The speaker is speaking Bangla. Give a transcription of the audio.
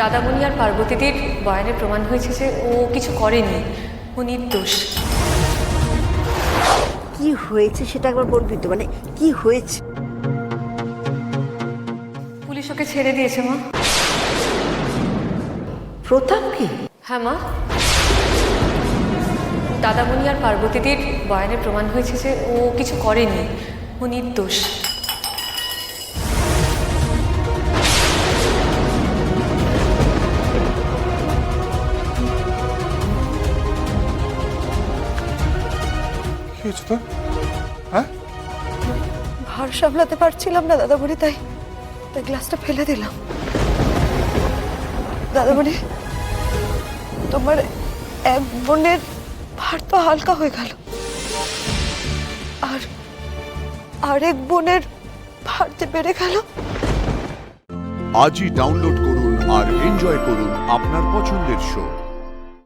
দাদামণি আর পার্বতীদের বয়ানে প্রমাণ হয়েছে যে ও কিছু করেনি, ও নির্দোষ। কি হয়েছে সেটা একবার বলবি তো, মানে কি হয়েছে? পুলিশ ওকে ছেড়ে দিয়েছে মা। প্রতাপকে? হ্যাঁ মা, দাদামণি আর পার্বতীদের বয়ানে প্রমাণ হয়েছে যে ও কিছু করেনি, ও নির্দোষ। কি হয়েছে তোর? হ্যাঁ, ভার সামলাতে পারছিলাম না দাদামণি, তাই গ্লাসটা ফেলে দিলাম। দাদামণি, তোমার এক বোনের ভার তো হালকা হয়ে গেল, আর আরেক বোনের ভার যে বেড়ে গেল। আজই ডাউনলোড করুন আর এনজয় করুন আপনার পছন্দের শো।